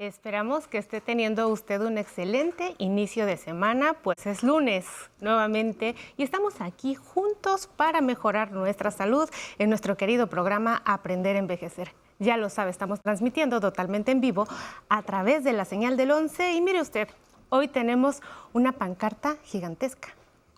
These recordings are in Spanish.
Esperamos que esté teniendo usted un excelente inicio de semana, pues es lunes nuevamente y estamos aquí juntos para mejorar nuestra salud en nuestro querido programa Aprender a Envejecer. Ya lo sabe, estamos transmitiendo totalmente en vivo a través de la señal del 11 y mire usted, hoy tenemos una pancarta gigantesca,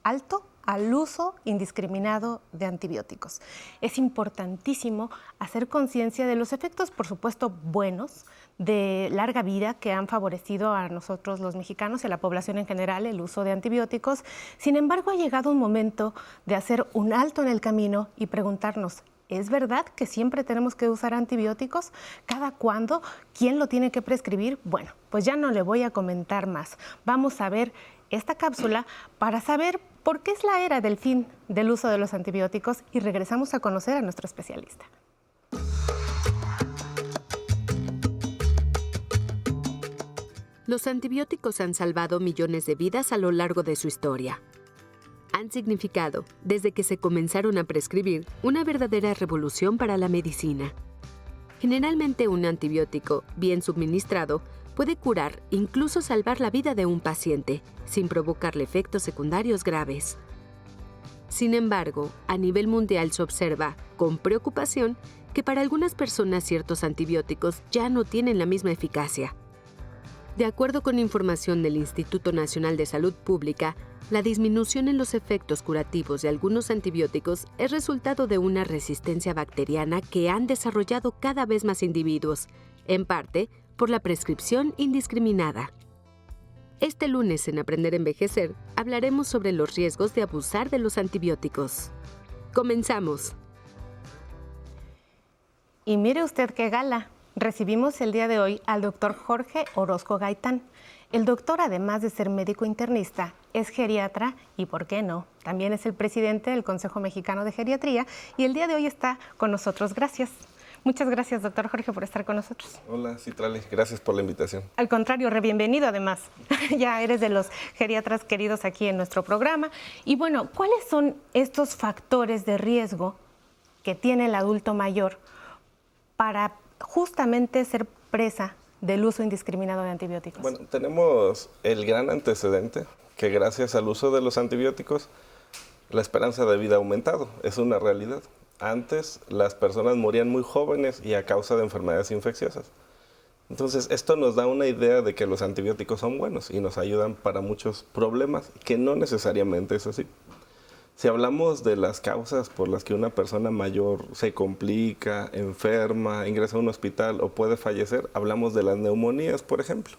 alto al uso indiscriminado de antibióticos. Es importantísimo hacer conciencia de los efectos, por supuesto, buenos, de larga vida que han favorecido a nosotros los mexicanos y a la población en general el uso de antibióticos. Sin embargo, ha llegado un momento de hacer un alto en el camino y preguntarnos, ¿es verdad que siempre tenemos que usar antibióticos? ¿Cada cuándo? ¿Quién lo tiene que prescribir? Bueno, pues ya no le voy a comentar más. Vamos a ver esta cápsula para saber por qué es la era del fin del uso de los antibióticos y regresamos a conocer a nuestro especialista. Los antibióticos han salvado millones de vidas a lo largo de su historia. Han significado, desde que se comenzaron a prescribir, una verdadera revolución para la medicina. Generalmente un antibiótico, bien suministrado, puede curar, incluso salvar la vida de un paciente, sin provocarle efectos secundarios graves. Sin embargo, a nivel mundial se observa, con preocupación, que para algunas personas ciertos antibióticos ya no tienen la misma eficacia. De acuerdo con información del Instituto Nacional de Salud Pública, la disminución en los efectos curativos de algunos antibióticos es resultado de una resistencia bacteriana que han desarrollado cada vez más individuos, en parte por la prescripción indiscriminada. Este lunes en Aprender a Envejecer hablaremos sobre los riesgos de abusar de los antibióticos. ¡Comenzamos! Y mire usted qué gala. Recibimos el día de hoy al doctor Jorge Orozco Gaitán. El doctor, además de ser médico internista, es geriatra y, ¿por qué no?, también es el presidente del Consejo Mexicano de Geriatría y el día de hoy está con nosotros. Gracias. Muchas gracias, doctor Jorge, por estar con nosotros. Hola, Citrali. Gracias por la invitación. Al contrario, bienvenido además. Ya eres de los geriatras queridos aquí en nuestro programa. Y bueno, ¿cuáles son estos factores de riesgo que tiene el adulto mayor para justamente ser presa del uso indiscriminado de antibióticos? Bueno, tenemos el gran antecedente que gracias al uso de los antibióticos la esperanza de vida ha aumentado. Es una realidad. Antes las personas morían muy jóvenes y a causa de enfermedades infecciosas. Entonces esto nos da una idea de que los antibióticos son buenos y nos ayudan para muchos problemas, que no necesariamente es así. Si hablamos de las causas por las que una persona mayor se complica, enferma, ingresa a un hospital o puede fallecer, hablamos de las neumonías, por ejemplo.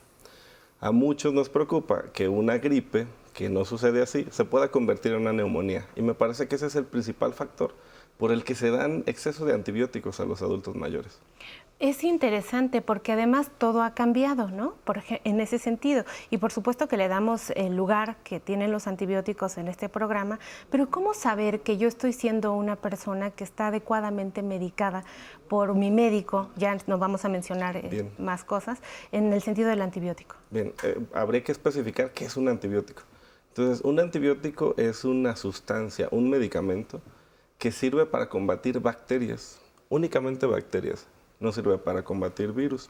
A muchos nos preocupa que una gripe, que no sucede así, se pueda convertir en una neumonía. Y me parece que ese es el principal factor por el que se dan exceso de antibióticos a los adultos mayores. Es interesante porque además todo ha cambiado, ¿no? En ese sentido. Y por supuesto que le damos el lugar que tienen los antibióticos en este programa, pero ¿cómo saber que yo estoy siendo una persona que está adecuadamente medicada por mi médico? Ya no vamos a mencionar más cosas en el sentido del antibiótico. Bien, habría que especificar qué es un antibiótico. Entonces, un antibiótico es una sustancia, un medicamento que sirve para combatir bacterias, únicamente bacterias. No sirve para combatir virus.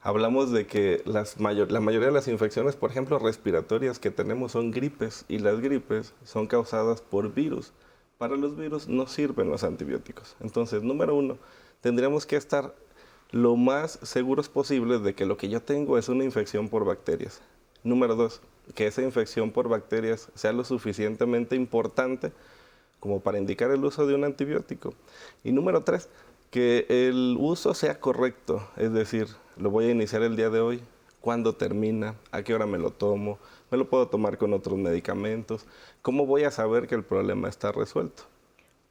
Hablamos de que la mayoría de las infecciones, por ejemplo, respiratorias que tenemos son gripes y las gripes son causadas por virus. Para los virus no sirven los antibióticos. Entonces, número uno, tendríamos que estar lo más seguros posible de que lo que yo tengo es una infección por bacterias. Número dos, que esa infección por bacterias sea lo suficientemente importante como para indicar el uso de un antibiótico. Y número tres, que el uso sea correcto, es decir, lo voy a iniciar el día de hoy, cuándo termina, a qué hora me lo tomo, me lo puedo tomar con otros medicamentos, cómo voy a saber que el problema está resuelto.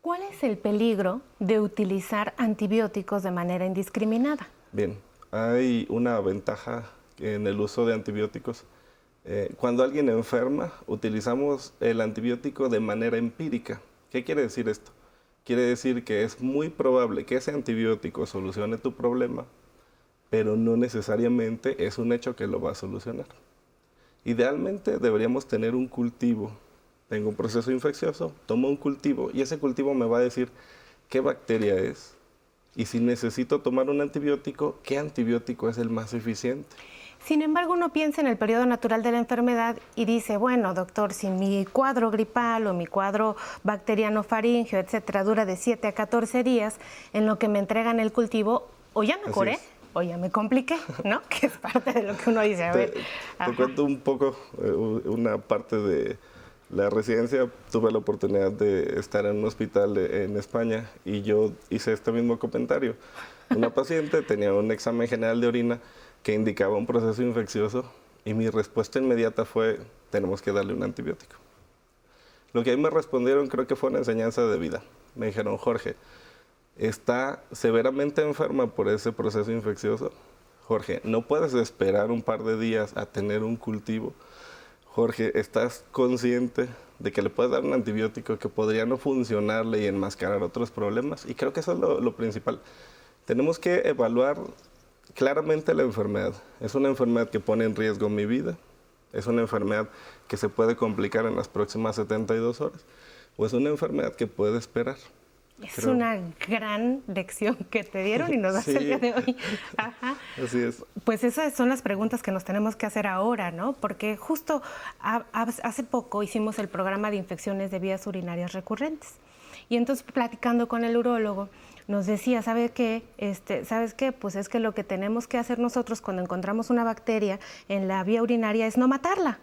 ¿Cuál es el peligro de utilizar antibióticos de manera indiscriminada? Bien, hay una ventaja en el uso de antibióticos. Cuando alguien enferma, utilizamos el antibiótico de manera empírica. ¿Qué quiere decir esto? Quiere decir que es muy probable que ese antibiótico solucione tu problema, pero no necesariamente es un hecho que lo va a solucionar. Idealmente deberíamos tener un cultivo. Tengo un proceso infeccioso, tomo un cultivo y ese cultivo me va a decir qué bacteria es, Y si necesito tomar un antibiótico, ¿qué antibiótico es el más eficiente? Sin embargo, uno piensa en el periodo natural de la enfermedad y dice, bueno, doctor, si mi cuadro gripal o mi cuadro bacteriano faríngeo, etcétera, dura de 7 a 14 días, en lo que me entregan el cultivo, o ya me curé, o ya me compliqué, ¿no? Que es parte de lo que uno dice. A ver, te cuento un poco, una parte de la residencia. Tuve la oportunidad de estar en un hospital en España y yo hice este mismo comentario. Una paciente tenía un examen general de orina que indicaba un proceso infeccioso y mi respuesta inmediata fue, tenemos que darle un antibiótico. Lo que ahí me respondieron creo que fue una enseñanza de vida. Me dijeron, Jorge, está severamente enferma por ese proceso infeccioso. Jorge, no puedes esperar un par de días a tener un cultivo. Jorge, ¿estás consciente de que le puedes dar un antibiótico que podría no funcionarle y enmascarar otros problemas? Y creo que eso es lo principal. Tenemos que evaluar claramente la enfermedad. Es una enfermedad que pone en riesgo mi vida, es una enfermedad que se puede complicar en las próximas 72 horas, o es una enfermedad que puede esperar. Es una gran lección que te dieron y nos das el día de hoy. Ajá. Así es. Pues esas son las preguntas que nos tenemos que hacer ahora, ¿no? Porque justo hace poco hicimos el programa de infecciones de vías urinarias recurrentes. Y entonces, platicando con el urólogo, nos decía, ¿sabes qué? Pues es que lo que tenemos que hacer nosotros cuando encontramos una bacteria en la vía urinaria es no matarla.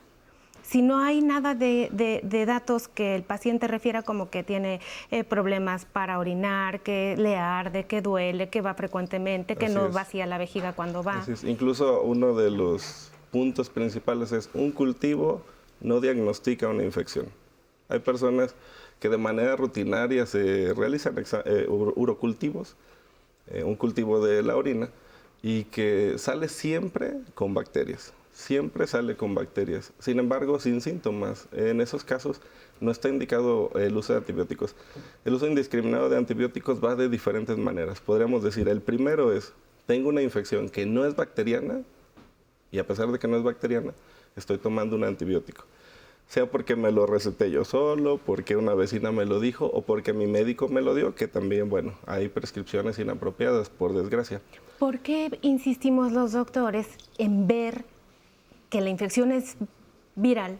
Si no hay nada de datos que el paciente refiera como que tiene problemas para orinar, que le arde, que duele, que va frecuentemente, que no vacía la vejiga cuando va. Así es. Incluso uno de los puntos principales es un cultivo no diagnostica una infección. Hay personas que de manera rutinaria se realizan urocultivos, un cultivo de la orina, y que sale siempre con bacterias. Siempre sale con bacterias, sin embargo, sin síntomas. En esos casos no está indicado el uso de antibióticos. El uso indiscriminado de antibióticos va de diferentes maneras. Podríamos decir, el primero es, tengo una infección que no es bacteriana, y a pesar de que no es bacteriana, estoy tomando un antibiótico. Sea porque me lo receté yo solo, porque una vecina me lo dijo, o porque mi médico me lo dio, que también, bueno, hay prescripciones inapropiadas, por desgracia. ¿Por qué insistimos los doctores en ver que la infección es viral,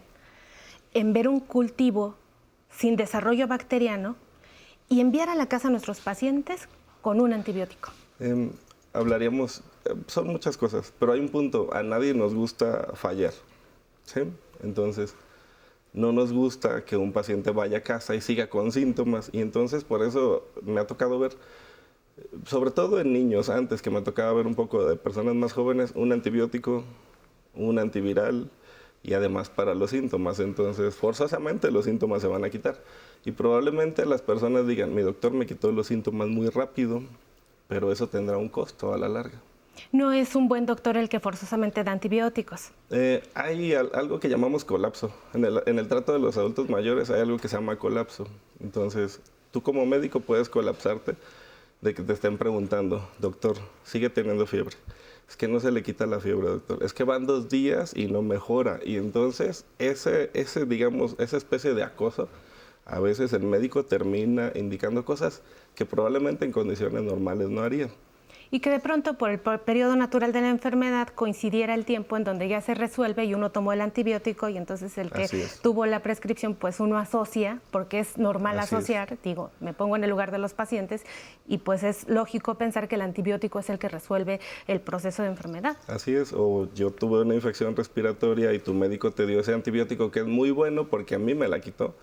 en ver un cultivo sin desarrollo bacteriano y enviar a la casa a nuestros pacientes con un antibiótico? Hablaríamos, son muchas cosas, pero hay un punto, a nadie nos gusta fallar, ¿sí? Entonces, no nos gusta que un paciente vaya a casa y siga con síntomas, y entonces por eso me ha tocado ver, sobre todo en niños, antes que me tocaba ver un poco de personas más jóvenes, un antibiótico, un antiviral y además para los síntomas. Entonces, forzosamente los síntomas se van a quitar. Y probablemente las personas digan, mi doctor me quitó los síntomas muy rápido, pero eso tendrá un costo a la larga. No es un buen doctor el que forzosamente da antibióticos. Hay algo que llamamos colapso. En el trato de los adultos mayores hay algo que se llama colapso. Entonces, tú como médico puedes colapsarte de que te estén preguntando, doctor, ¿sigue teniendo fiebre? Es que no se le quita la fiebre, doctor. Es que van 2 días y no mejora. Y entonces, digamos, esa especie de acoso, a veces el médico termina indicando cosas que probablemente en condiciones normales no haría. Y que de pronto por el periodo natural de la enfermedad coincidiera el tiempo en donde ya se resuelve y uno tomó el antibiótico y entonces el que tuvo la prescripción, pues uno asocia, porque es normal asociar, digo, me pongo en el lugar de los pacientes y pues es lógico pensar que el antibiótico es el que resuelve el proceso de enfermedad. Así es, o yo tuve una infección respiratoria y tu médico te dio ese antibiótico que es muy bueno porque a mí me la quitó,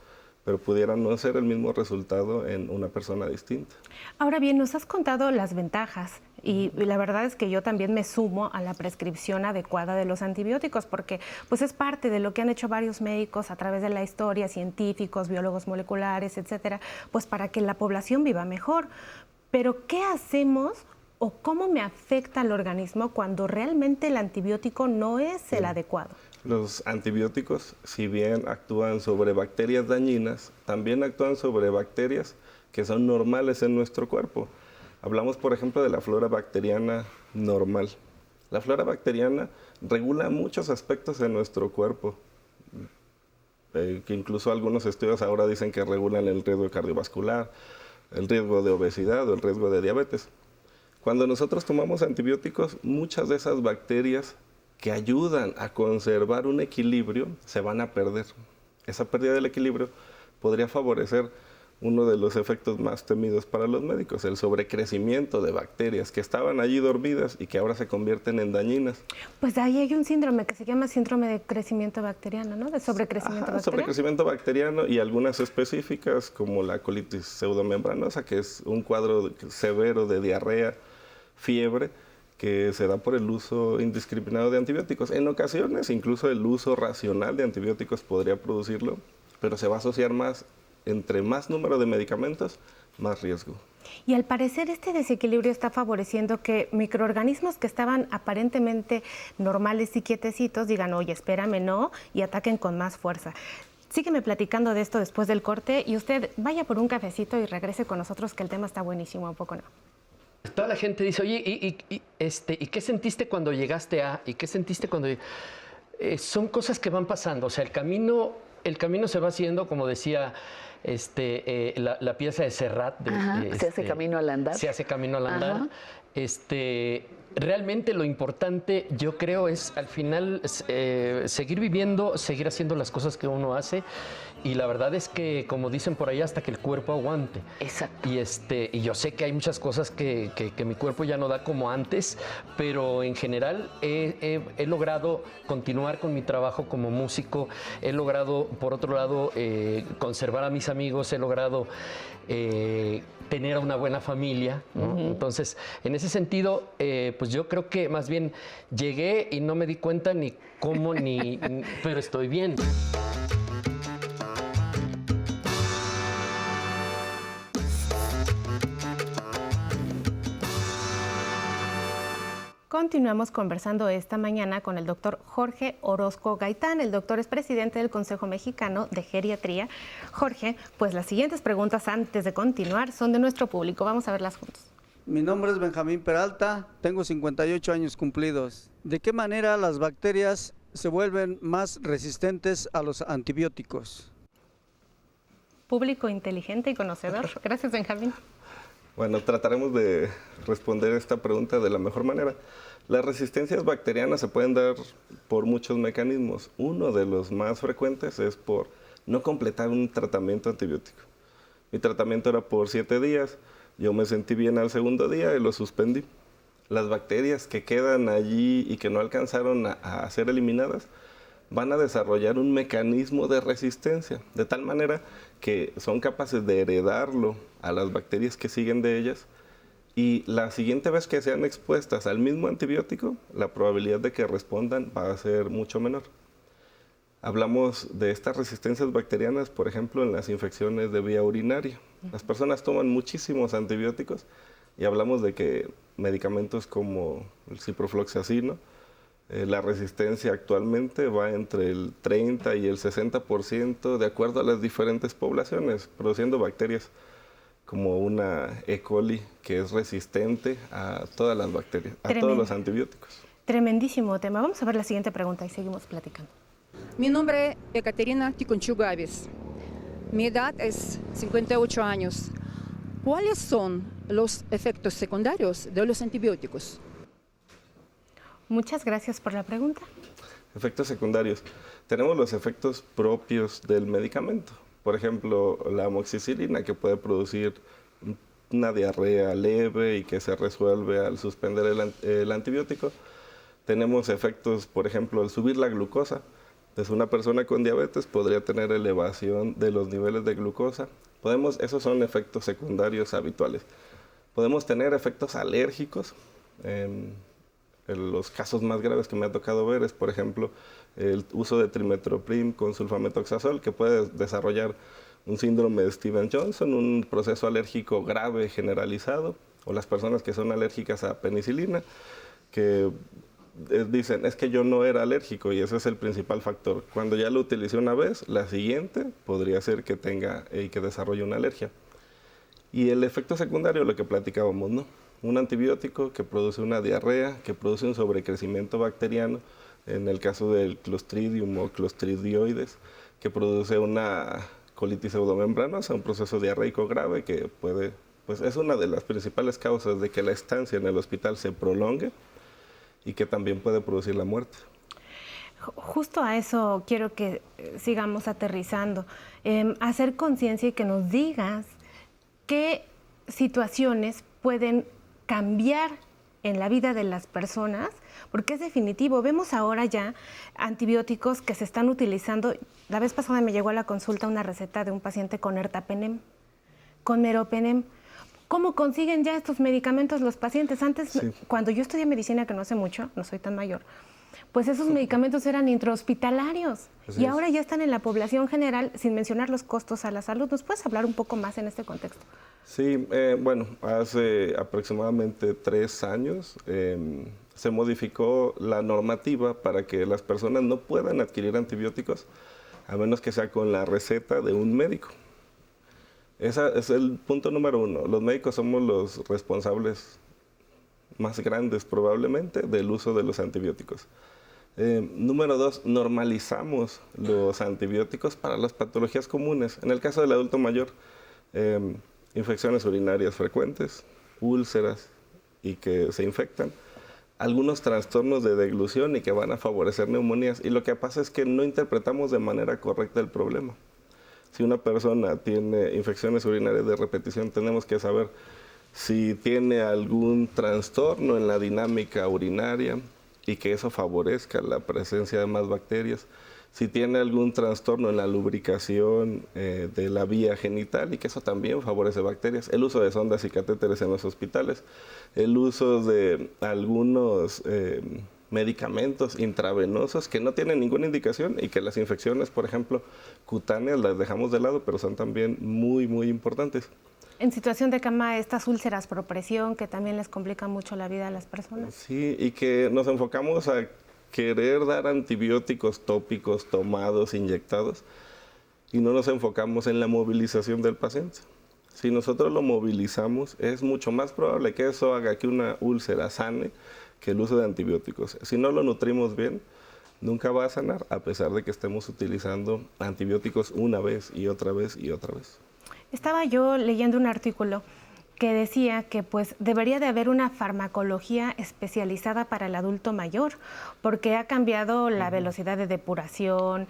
pero pudiera no ser el mismo resultado en una persona distinta. Ahora bien, nos has contado las ventajas y la verdad es que yo también me sumo a la prescripción adecuada de los antibióticos porque pues es parte de lo que han hecho varios médicos a través de la historia, científicos, biólogos moleculares, etcétera, pues para que la población viva mejor. Pero ¿qué hacemos o cómo me afecta al organismo cuando realmente el antibiótico no es el adecuado? Los antibióticos, si bien actúan sobre bacterias dañinas, también actúan sobre bacterias que son normales en nuestro cuerpo. Hablamos, por ejemplo, de la flora bacteriana normal. La flora bacteriana regula muchos aspectos de nuestro cuerpo, que incluso algunos estudios ahora dicen que regulan el riesgo cardiovascular, el riesgo de obesidad o el riesgo de diabetes. Cuando nosotros tomamos antibióticos, muchas de esas bacterias que ayudan a conservar un equilibrio se van a perder. Esa pérdida del equilibrio podría favorecer uno de los efectos más temidos para los médicos, el sobrecrecimiento de bacterias que estaban allí dormidas y que ahora se convierten en dañinas. Pues ahí hay un síndrome que se llama síndrome de crecimiento bacteriano, ¿no? De sobrecrecimiento bacteriano. Sobrecrecimiento bacteriano y algunas específicas como la colitis pseudomembranosa, que es un cuadro severo de diarrea, fiebre, que se da por el uso indiscriminado de antibióticos. En ocasiones, incluso el uso racional de antibióticos podría producirlo, pero se va a asociar más, entre más número de medicamentos, más riesgo. Y al parecer este desequilibrio está favoreciendo que microorganismos que estaban aparentemente normales y quietecitos digan, oye, espérame, no, y ataquen con más fuerza. Sígueme platicando de esto después del corte y usted vaya por un cafecito y regrese con nosotros, que el tema está buenísimo, ¿un poco no? Toda la gente dice, oye, ¿y qué sentiste cuando llegaste a? ¿Y qué sentiste cuando...? Son cosas que van pasando, o sea, el camino se va haciendo, como decía la pieza de Serrat. Se hace camino al andar. Se hace camino al andar. Realmente lo importante, yo creo, es al final seguir viviendo, seguir haciendo las cosas que uno hace. Y la verdad es que, como dicen por ahí, hasta que el cuerpo aguante. Exacto. Y yo sé que hay muchas cosas que mi cuerpo ya no da como antes, pero en general he logrado continuar con mi trabajo como músico. He logrado, por otro lado, conservar a mis amigos. He logrado tener una buena familia, ¿no? Entonces, en ese sentido, pues yo creo que más bien llegué y no me di cuenta ni cómo, pero estoy bien. Continuamos conversando esta mañana con el doctor Jorge Orozco Gaitán. El doctor es presidente del Consejo Mexicano de Geriatría. Jorge, pues las siguientes preguntas antes de continuar son de nuestro público. Vamos a verlas juntos. Mi nombre es Benjamín Peralta, tengo 58 años cumplidos. ¿De qué manera las bacterias se vuelven más resistentes a los antibióticos? Público inteligente y conocedor. Gracias, Benjamín. Bueno, trataremos de responder esta pregunta de la mejor manera. Las resistencias bacterianas se pueden dar por muchos mecanismos. Uno de los más frecuentes es por no completar un tratamiento antibiótico. Mi tratamiento era por 7 días, yo me sentí bien al segundo día y lo suspendí. Las bacterias que quedan allí y que no alcanzaron a ser eliminadas van a desarrollar un mecanismo de resistencia, de tal manera que son capaces de heredarlo a las bacterias que siguen de ellas, y la siguiente vez que sean expuestas al mismo antibiótico, la probabilidad de que respondan va a ser mucho menor. Hablamos de estas resistencias bacterianas, por ejemplo, en las infecciones de vía urinaria. Las personas toman muchísimos antibióticos y hablamos de que medicamentos como el ciprofloxacino, la resistencia actualmente va entre el 30 y el 60% de acuerdo a las diferentes poblaciones, produciendo bacterias como una E. coli que es resistente a todas las bacterias, a todos los antibióticos. Tremendísimo tema. Vamos a ver la siguiente pregunta y seguimos platicando. Mi nombre es Ekaterina Ticonchugavis. Mi edad es 58 años. ¿Cuáles son los efectos secundarios de los antibióticos? Muchas gracias por la pregunta. Efectos secundarios. Tenemos los efectos propios del medicamento. Por ejemplo, la amoxicilina, que puede producir una diarrea leve y que se resuelve al suspender el antibiótico. Tenemos efectos, por ejemplo, al subir la glucosa. Entonces, una persona con diabetes podría tener elevación de los niveles de glucosa. Esos son efectos secundarios habituales. Podemos tener efectos alérgicos. Los casos más graves que me ha tocado ver es, por ejemplo, el uso de trimetoprim con sulfametoxazol, que puede desarrollar un síndrome de Stevens-Johnson, un proceso alérgico grave generalizado, o las personas que son alérgicas a penicilina, que dicen, es que yo no era alérgico, y ese es el principal factor. Cuando ya lo utilicé una vez, la siguiente podría ser que tenga y que desarrolle una alergia. Y el efecto secundario, lo que platicábamos, ¿no? Un antibiótico que produce una diarrea, que produce un sobrecrecimiento bacteriano, en el caso del Clostridium o Clostridioides, que produce una colitis pseudomembranosa, un proceso diarreico grave que puede pues es una de las principales causas de que la estancia en el hospital se prolongue y que también puede producir la muerte. Justo a eso quiero que sigamos aterrizando, hacer conciencia y que nos digas qué situaciones pueden cambiar en la vida de las personas, porque es definitivo. Vemos ahora ya antibióticos que se están utilizando. La vez pasada me llegó a la consulta una receta de un paciente con ertapenem, con meropenem. ¿Cómo consiguen ya estos medicamentos los pacientes? Antes, sí, cuando yo estudié medicina, que no hace mucho, no soy tan mayor, pues esos medicamentos eran intrahospitalarios y ahora ya están en la población general, sin mencionar los costos a la salud. ¿Nos puedes hablar un poco más en este contexto? Sí, bueno, hace aproximadamente 3 años se modificó la normativa para que las personas no puedan adquirir antibióticos a menos que sea con la receta de un médico. Ese es el punto número 1. Los médicos somos los responsables más grandes probablemente del uso de los antibióticos. Número 2, normalizamos los antibióticos para las patologías comunes. En el caso del adulto mayor, infecciones urinarias frecuentes, úlceras y que se infectan, algunos trastornos de deglución y que van a favorecer neumonías. Y lo que pasa es que no interpretamos de manera correcta el problema. Si una persona tiene infecciones urinarias de repetición, tenemos que saber si tiene algún trastorno en la dinámica urinaria y que eso favorezca la presencia de más bacterias, si tiene algún trastorno en la lubricación de la vía genital y que eso también favorece bacterias, el uso de sondas y catéteres en los hospitales, el uso de algunos medicamentos intravenosos que no tienen ninguna indicación y que las infecciones, por ejemplo, cutáneas las dejamos de lado, pero son también muy, muy importantes. En situación de cama, estas úlceras por presión que también les complican mucho la vida a las personas. Sí, y que nos enfocamos a querer dar antibióticos tópicos, tomados, inyectados, y no nos enfocamos en la movilización del paciente. Si nosotros lo movilizamos, es mucho más probable que eso haga que una úlcera sane que el uso de antibióticos. Si no lo nutrimos bien, nunca va a sanar, a pesar de que estemos utilizando antibióticos una vez y otra vez y otra vez. Estaba yo leyendo un artículo que decía que pues debería de haber una farmacología especializada para el adulto mayor, porque ha cambiado la velocidad de depuración,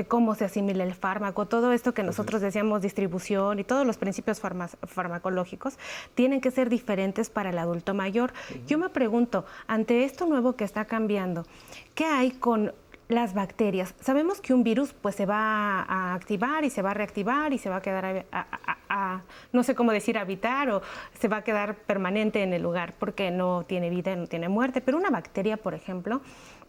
cómo se asimila el fármaco, todo esto que nosotros decíamos distribución y todos los principios farmacológicos tienen que ser diferentes para el adulto mayor. Yo me pregunto, ante esto nuevo que está cambiando, ¿qué hay con las bacterias? Sabemos que un virus pues se va a activar y se va a reactivar y se va a quedar no sé cómo decir habitar, o se va a quedar permanente en el lugar porque no tiene vida, no tiene muerte. Pero una bacteria, por ejemplo,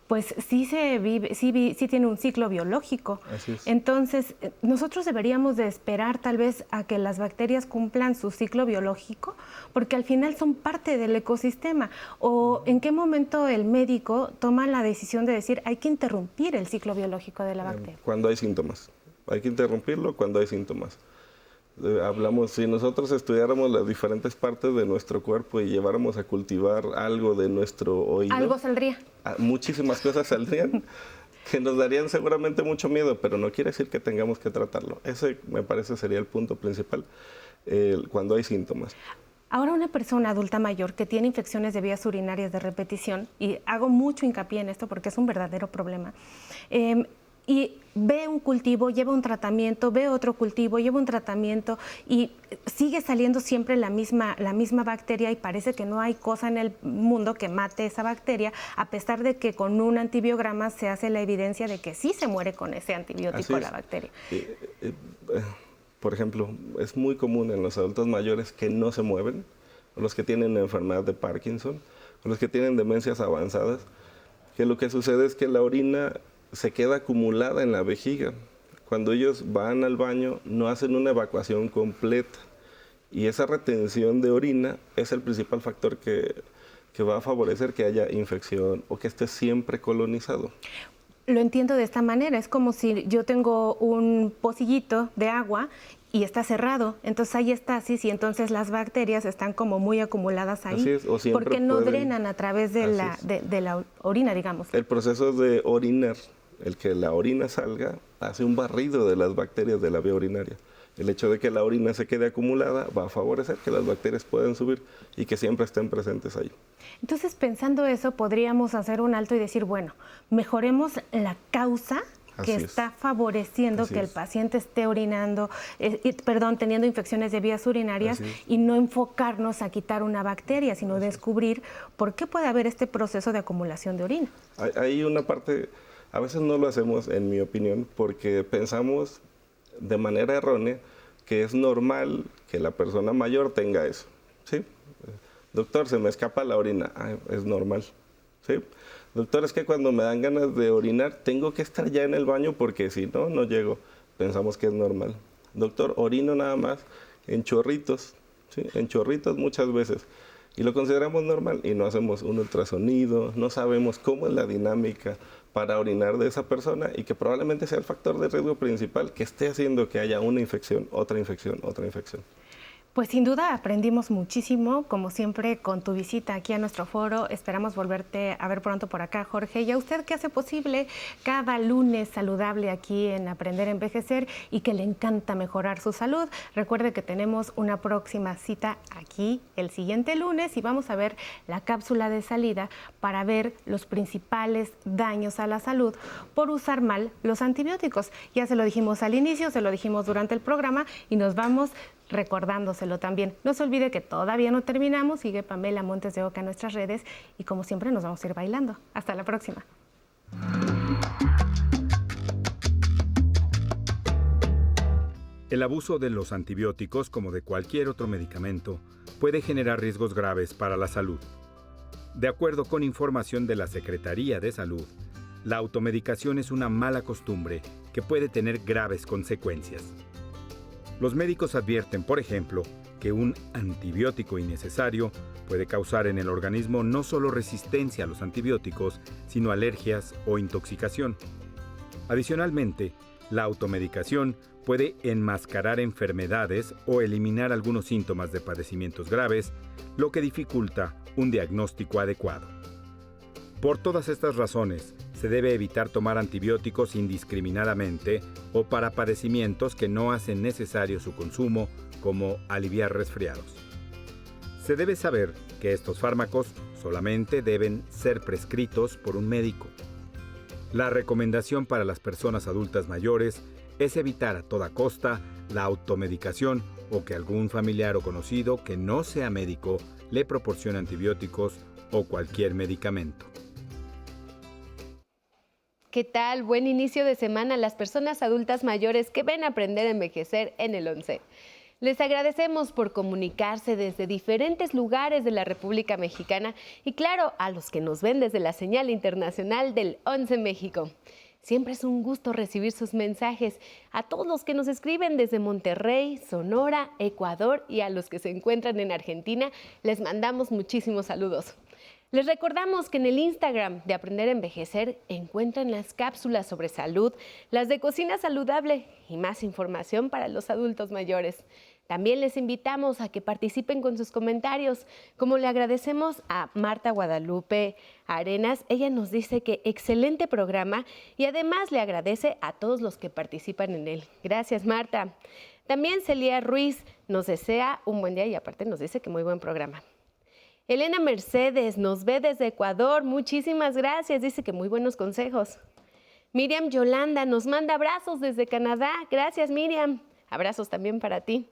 pues sí tiene un ciclo biológico. Así es. Entonces, nosotros deberíamos de esperar tal vez a que las bacterias cumplan su ciclo biológico, porque al final son parte del ecosistema. ¿O en qué momento el médico toma la decisión de decir hay que interrumpir el ciclo biológico de la bacteria? Cuando hay síntomas. Hay que interrumpirlo cuando hay síntomas. Hablamos, si nosotros estudiáramos las diferentes partes de nuestro cuerpo y lleváramos a cultivar algo de nuestro oído, algo saldría. Muchísimas cosas saldrían que nos darían seguramente mucho miedo, pero no quiere decir que tengamos que tratarlo. Ese me parece sería el punto principal cuando hay síntomas. Ahora, una persona adulta mayor que tiene infecciones de vías urinarias de repetición, y hago mucho hincapié en esto porque es un verdadero problema, y ve un cultivo, lleva un tratamiento, ve otro cultivo, lleva un tratamiento y sigue saliendo siempre la misma bacteria y parece que no hay cosa en el mundo que mate esa bacteria, a pesar de que con un antibiograma se hace la evidencia de que sí se muere con ese antibiótico la bacteria. Por ejemplo, es muy común en los adultos mayores que no se mueven, o los que tienen la enfermedad de Parkinson, o los que tienen demencias avanzadas, que lo que sucede es que la orina se queda acumulada en la vejiga. Cuando ellos van al baño no hacen una evacuación completa y esa retención de orina es el principal factor que va a favorecer que haya infección o que esté siempre colonizado. Lo entiendo de esta manera, es como si yo tengo un pocillito de agua y está cerrado, entonces hay estasis y entonces las bacterias están como muy acumuladas ahí. Así es, o siempre porque no drenan a través de la orina, digamos. El proceso de orinar, el que la orina salga, hace un barrido de las bacterias de la vía urinaria. El hecho de que la orina se quede acumulada va a favorecer que las bacterias puedan subir y que siempre estén presentes ahí. Entonces, pensando eso, podríamos hacer un alto y decir, bueno, mejoremos la causa que está favoreciendo que el paciente esté orinando, teniendo infecciones de vías urinarias y no enfocarnos a quitar una bacteria, sino descubrir por qué puede haber este proceso de acumulación de orina. Hay una parte, a veces no lo hacemos, en mi opinión, porque pensamos de manera errónea que es normal que la persona mayor tenga eso. ¿Sí? Doctor, se me escapa la orina. Es normal. ¿Sí? Doctor, es que cuando me dan ganas de orinar, tengo que estar ya en el baño porque si no, no llego. Pensamos que es normal. Doctor, orino nada más en chorritos, ¿sí? En chorritos muchas veces. Y lo consideramos normal y no hacemos un ultrasonido, no sabemos cómo es la dinámica para orinar de esa persona y que probablemente sea el factor de riesgo principal que esté haciendo que haya una infección, otra infección, otra infección. Pues sin duda aprendimos muchísimo, como siempre, con tu visita aquí a nuestro foro. Esperamos volverte a ver pronto por acá, Jorge. Y a usted que hace posible cada lunes saludable aquí en Aprender a Envejecer y que le encanta mejorar su salud. Recuerde que tenemos una próxima cita aquí el siguiente lunes y vamos a ver la cápsula de salida para ver los principales daños a la salud por usar mal los antibióticos. Ya se lo dijimos al inicio, se lo dijimos durante el programa y nos vamos recordándoselo también. No se olvide que todavía no terminamos. Sigue Pamela Montes de Oca en nuestras redes y como siempre nos vamos a ir bailando. Hasta la próxima. El abuso de los antibióticos, como de cualquier otro medicamento, puede generar riesgos graves para la salud. De acuerdo con información de la Secretaría de Salud, la automedicación es una mala costumbre que puede tener graves consecuencias. Los médicos advierten, por ejemplo, que un antibiótico innecesario puede causar en el organismo no solo resistencia a los antibióticos, sino alergias o intoxicación. Adicionalmente, la automedicación puede enmascarar enfermedades o eliminar algunos síntomas de padecimientos graves, lo que dificulta un diagnóstico adecuado. Por todas estas razones, se debe evitar tomar antibióticos indiscriminadamente o para padecimientos que no hacen necesario su consumo, como aliviar resfriados. Se debe saber que estos fármacos solamente deben ser prescritos por un médico. La recomendación para las personas adultas mayores es evitar a toda costa la automedicación o que algún familiar o conocido que no sea médico le proporcione antibióticos o cualquier medicamento. ¿Qué tal? Buen inicio de semana a las personas adultas mayores que ven Aprender a Envejecer en el 11. Les agradecemos por comunicarse desde diferentes lugares de la República Mexicana y claro, a los que nos ven desde la señal internacional del 11 México. Siempre es un gusto recibir sus mensajes. A todos los que nos escriben desde Monterrey, Sonora, Ecuador y a los que se encuentran en Argentina, les mandamos muchísimos saludos. Les recordamos que en el Instagram de Aprender a Envejecer encuentran las cápsulas sobre salud, las de cocina saludable y más información para los adultos mayores. También les invitamos a que participen con sus comentarios, como le agradecemos a Marta Guadalupe Arenas. Ella nos dice que excelente programa y además le agradece a todos los que participan en él. Gracias, Marta. También Celia Ruiz nos desea un buen día y aparte nos dice que muy buen programa. Elena Mercedes nos ve desde Ecuador, muchísimas gracias, dice que muy buenos consejos. Miriam Yolanda nos manda abrazos desde Canadá, gracias Miriam, abrazos también para ti.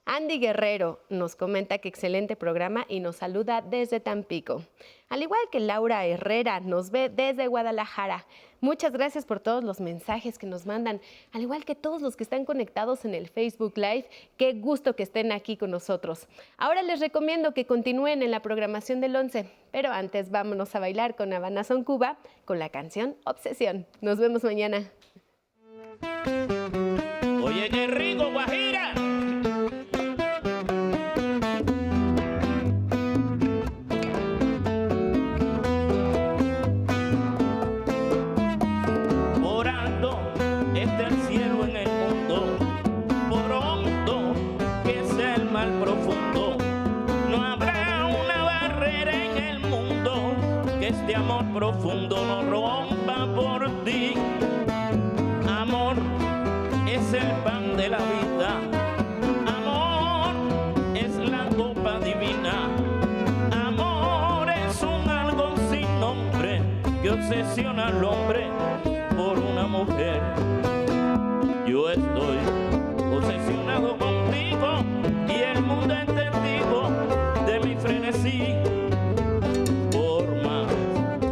Andy Guerrero nos comenta que excelente programa y nos saluda desde Tampico. Al igual que Laura Herrera nos ve desde Guadalajara. Muchas gracias por todos los mensajes que nos mandan, al igual que todos los que están conectados en el Facebook Live. Qué gusto que estén aquí con nosotros. Ahora les recomiendo que continúen en la programación del 11, pero antes vámonos a bailar con Habana Son Cuba con la canción Obsesión. Nos vemos mañana. Oye, qué rico, Guajira. Este amor profundo no rompa por ti. Amor es el pan de la vida. obsesiona al hombre por una mujer. Yo estoy obsesionado contigo y el mundo es testigo de mi frenesí. Por más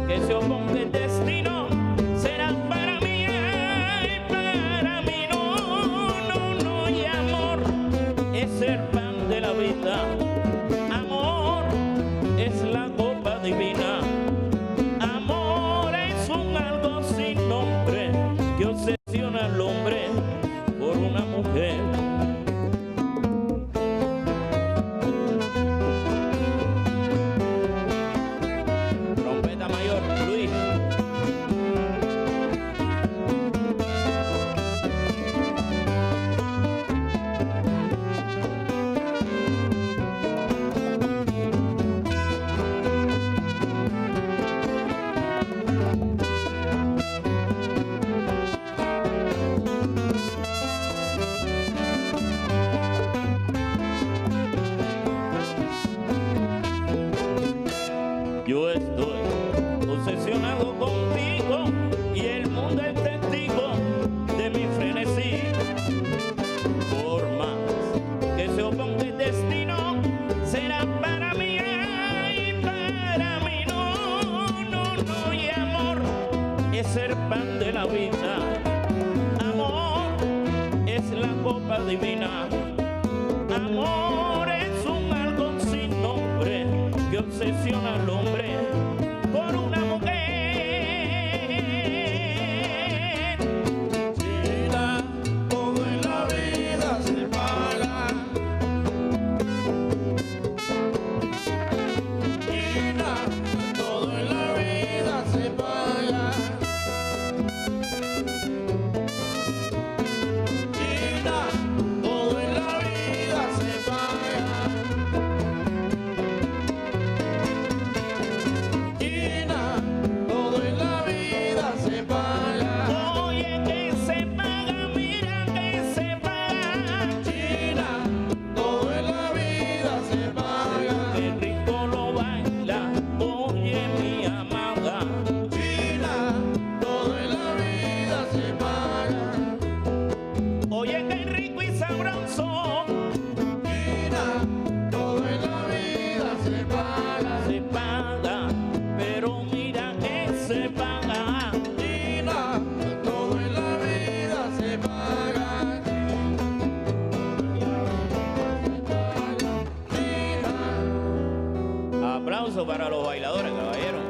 que se oponga el destino, será para mí, ay, para mí. No, y amor es el pan de la vida. Amor es la copa divina. Amor es un algo sin nombre que obsesiona al hombre por una mujer. Trompeta mayor, Luis. Yo estoy obsesionado contigo y el mundo es testigo de mi frenesí. Por más que se oponga el destino, será para mí, ay, para mí. No, y amor es el pan de la vida. Amor es la copa divina. Amor es un algo sin nombre que obsesiona al hombre por una mujer. China, todo en la vida se paga. China, todo en la vida se paga. China, todo en la vida se paga. China, todo en la vida se paga. Oye, que se paga, mira que se paga. China, todo en la vida se paga. Qué rico lo baila, oye mi amada. China, todo en la vida se paga. Oye, qué rico y sabroso. China, todo en la vida se paga. Se paga, pero mira que se paga. China, todo en la vida se paga. China. Aplauso para los bailadores, caballeros.